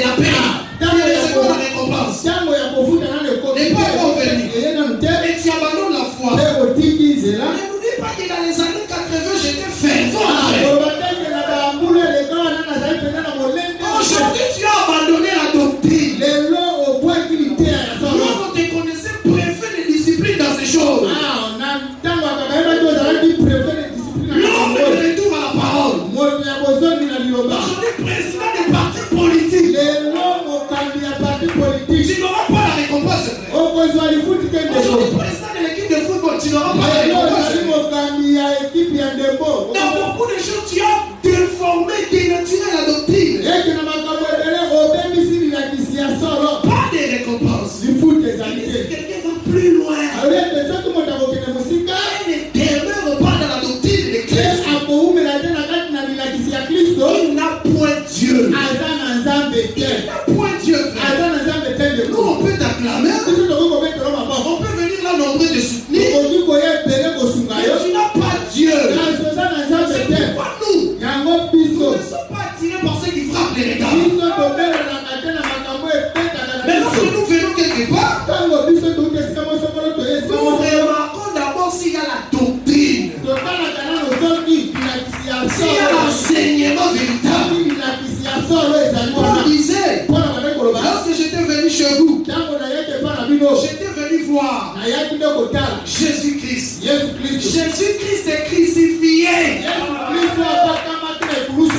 c'est quoi la récompense, n'est pas encore venue. Et tu abandonnes la foi. Ne vous dites pas que dans les années 80 j'étais fervent. Aujourd'hui tu as abandonné la doctrine. Nous on te connaissait préfet de discipline dans ces choses. L'homme de retour à la parole. Aujourd'hui président des partis politiques. Tu n'auras pas la récompense, frère. Aujourd'hui président de l'équipe de football, tu n'auras pas la récompense. Dans beaucoup de choses, tu as déformé, dénaturé la doctrine. Pas de récompense. Si quelqu'un va plus loin, elle ne demeure pas dans la doctrine de Christ. Il n'a point Dieu. Il n'a point Dieu, frère. Nous, on peut t'acclamer. On peut venir là nombreux de soutenir. Mais tu n'as pas Dieu. C'est pourquoi nous ne sommes pas attirés par ceux qui frappent les regards. Mais lorsque nous venons quelque part, nous remarquons d'abord s'il y a la doctrine, s'il y a l'enseignement véritable. On disait, lorsque j'étais venu chez vous, j'étais venu voir Jésus-Christ. Jésus-Christ est crucifié.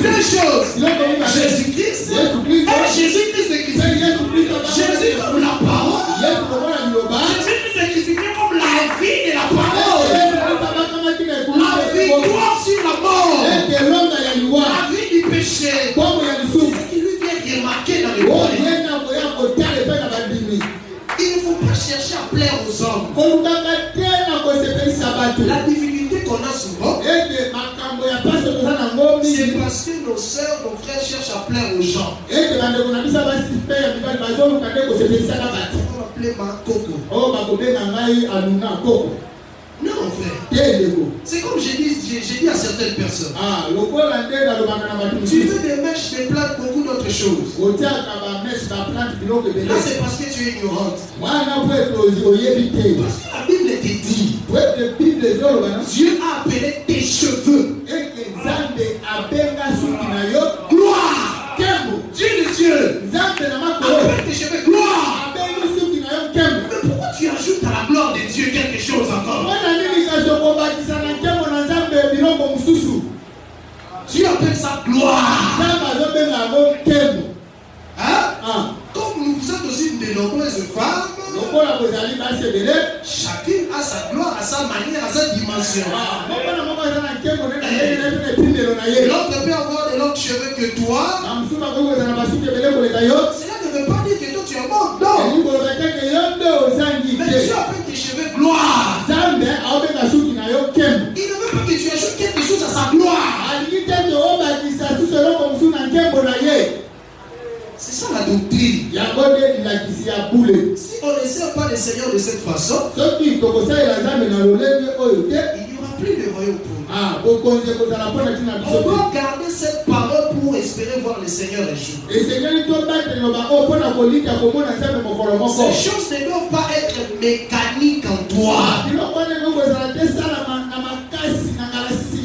Deux choses. Jésus-Christ et Jésus-Christ est crucifié. Jésus comme la parole. Jésus-Christ est crucifié comme la vie de la parole. La victoire sur la mort. La vie du péché. C'est ce qui lui vient remarquer dans le monde. Il ne faut pas chercher à plaire aux hommes. La difficulté qu'on a souvent, c'est parce que nos soeurs, nos frères cherchent à plaire aux gens. On m'appelait Makoko. Non, frère. C'est comme j'ai dit à certaines personnes. Tu veux des mèches, des plantes, beaucoup d'autres choses. Là, c'est parce que tu es ignorante. Parce que la Bible te dit, Dieu a appelé tes cheveux gloire. Dieu de Dieu appelle tes cheveux gloire. Mais pourquoi tu ajoutes à la gloire de Dieu quelque chose encore? Dieu appelle ça gloire. Hein? Comme vous êtes aussi de nombreuses femmes, chacune a sa gloire, à sa manière, à sa dimension. L'autre peut avoir de longs cheveux que toi. Cela ne veut pas dire que toi tu es mort. Non. Mais Dieu appelle tes cheveux gloire. Il ne veut pas que tu ajoutes quelque chose à sa gloire. C'est ça la doctrine. Si on ne sert pas le Seigneur de cette façon, il n'y aura plus de royaume pour nous. On doit garder cette parole pour espérer voir le Seigneur un jour. Ces choses ne doivent pas être mécaniques en toi.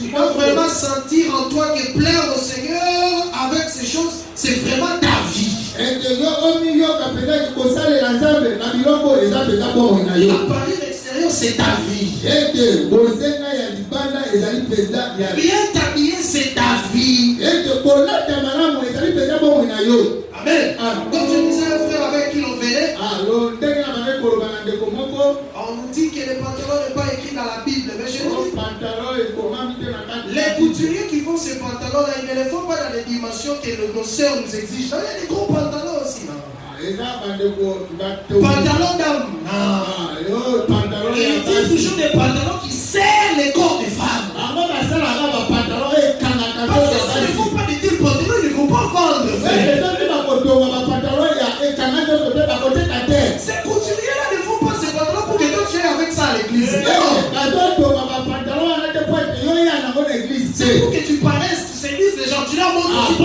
Tu dois vraiment sentir en toi que plaire au Seigneur avec ces choses, c'est vraiment ta vie. L'appareil extérieur, c'est ta vie. Bien t'habiller, c'est ta vie. Amen. Comme je disais un frère avec qui l'on venait, on nous dit que le pantalon n'est pas écrit dans la Bible. Mais je dis, les couturiers qui font ces pantalons-là, ils ne les font pas dans les dimensions que nos sœurs nous exigent. Il y a des gros pantalons aussi. Pantalons d'homme. Il utilise toujours des pantalons qui serrent les corps des femmes. Parce que ça ne faut pas de tels pantalons, ils ne vont pas vendre. Ces couturiers-là ne font pas ces pantalons pour que toi tu aies avec ça à l'église. C'est pour que tu paraisses, tu séduises les gens, tu leur montres aussi.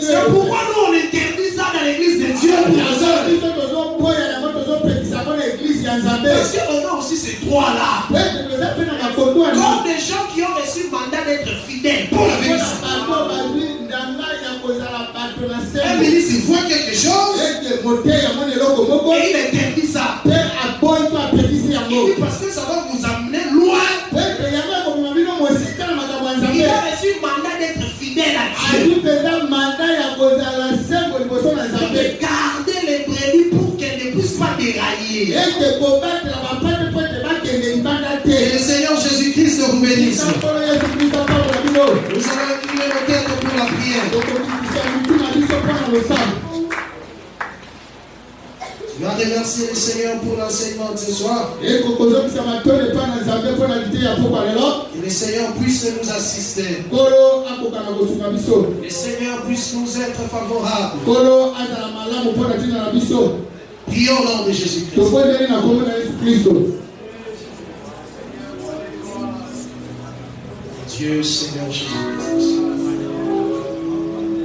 C'est pourquoi nous on interdit ça dans l'église de Dieu. Parce qu'on a aussi ces trois-là. Comme des gens qui ont reçu le mandat d'être fidèles pour la vérité. Un ministre, il voit quelque chose et il interdit ça. Il dit parce que ça va vous amener loin. Il a reçu le mandat d'être fidèle à Dieu. De garder les brebis pour qu'elles ne puissent pas dérailler. Et le Seigneur Jésus-Christ vous bénisse. Nous allons incliner nos têtes pour la prière. Je vais remercier le Seigneur pour l'enseignement de ce soir. Que le Seigneur puisse nous assister. Le Seigneur puisse nous être favorable. Prions au nom de Jésus-Christ. Dieu, Seigneur Jésus-Christ.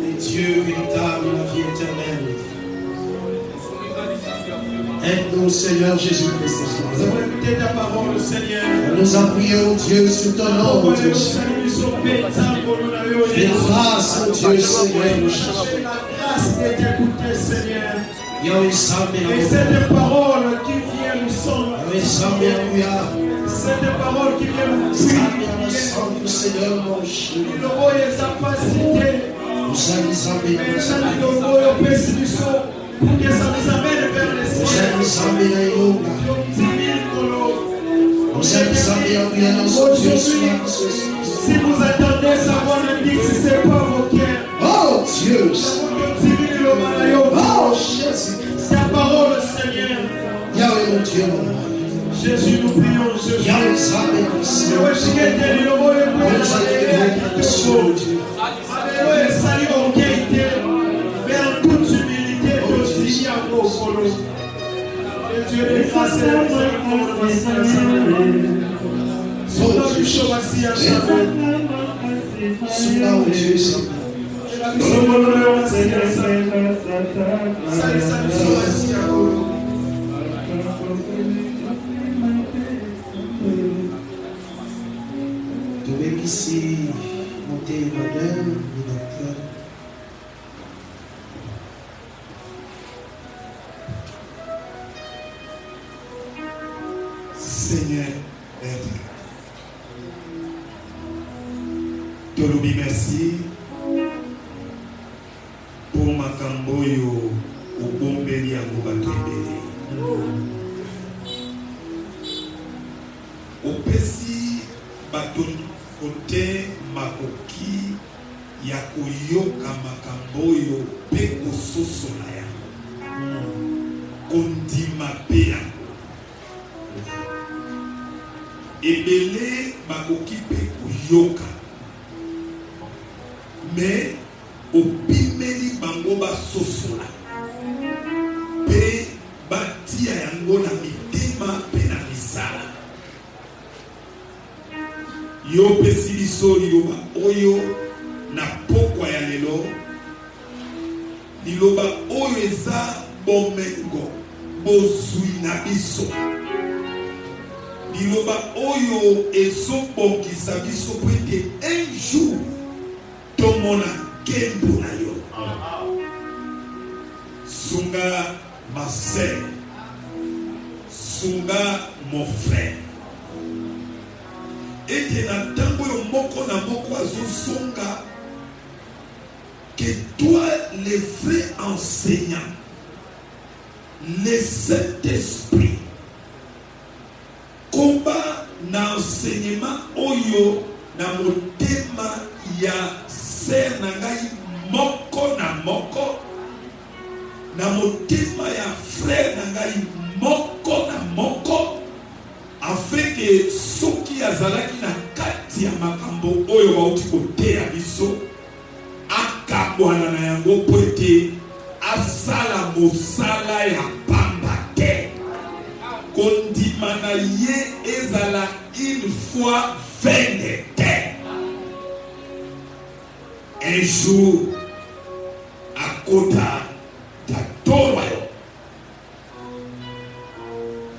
Et Dieu véritable, la vie éternelle. Aide-nous, Seigneur Jésus-Christ. Nous avons écouté ta parole, Seigneur. Nous appuyons, Dieu, sur ton nom, Dieu. Fais grâce, Dieu, Seigneur. La grâce de t'écouter, Seigneur. Et cette parole qui vient nous sauver. Cette parole qui vient nous tuer. Il aura les capacités. Pour que ça nous amène vers les cieux. Aujourd'hui, si vous attendez savoir le dit, si ce n'est pas vos cœurs. Oh Dieu! Oh Jésus! Ta parole, Seigneur. Yahweh, mon Dieu. Jésus, nous prions, Jésus. Yahweh, Alléluia, salut, orgueil, mais en toute humilité, aussi à vos colos. Et Dieu est grâce et la ici, monter modèle, Seigneur, te loubi merci pour ma camboyo au bombeli à Gobatébélé. Au Pessi, baton côté makoki ya koyoka makamboyo pe kososola ya kondima pe yango ebele makoki pe koyoka mais opimeli bango basosola pe batia yango na mitema pe na misala. Yo pesi biso liloba oyo na pokwa ya lelo, liloba oyo eza bomengo bozwi na biso, liloba oyo ezobongisa biso po ete un jour tomona nkembo na yo. Sunga ma sœur, sunga mon frère, ete na ntango yo moko na moko azosonga, que toi le vrai enseignant, le Saint-Esprit, combat na enseignement oyo na motema ya ser na ngai moko na moko, na motema ya frère na ngai moko na moko, afin que soki azalaki na kati ya makambo oyo bauti koteya biso akabwana na yango po ete asala mosala ya pamba te. Kondima na ye ezala une fois vaine te. Un jour akota tatoro yo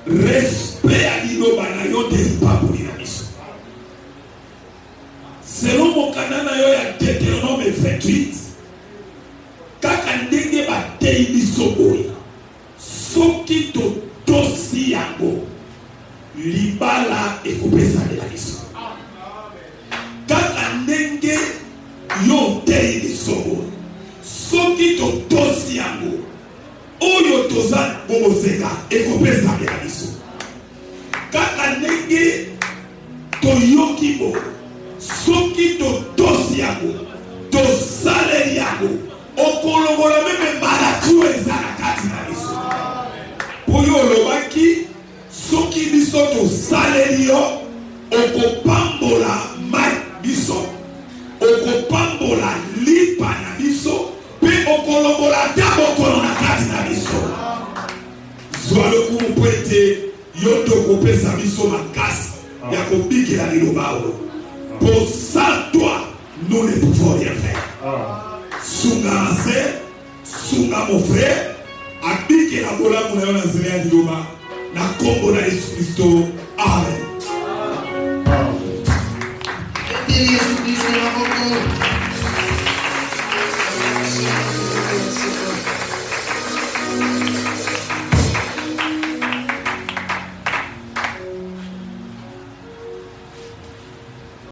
respect ya liloba na yo te lipaboli na biso. Selon mokanda na yo ya Deutéronome 28, kaka ndenge batei biso boye, soki totosi yango libala ekopesalela biso. Kaka ndenge yo tei biso boye, soki totosi yango oyo toza bobozenga ekopesalela biso. Kaka ndenge toyoki boye, soki totosi yango tosaleli yango okolongola meme maladi oyo eza na kati na biso. Po yo olobaki soki biso tosaleli yo okopambola mai biso, okopambola lipa na biso, pe okolongola ata bokolo na kati na biso. Zwa lokumu po ete yo tokopesa biso makasi ya kobikela liloba oyo. Pour ça, toi, nous ne pouvons rien faire. Sunga ma sœur, sunga mon frère, abike la bola muna yo na nzela ya liloba, na kombo na Yesu Kristo. Amen. Yesu Kristo na moko.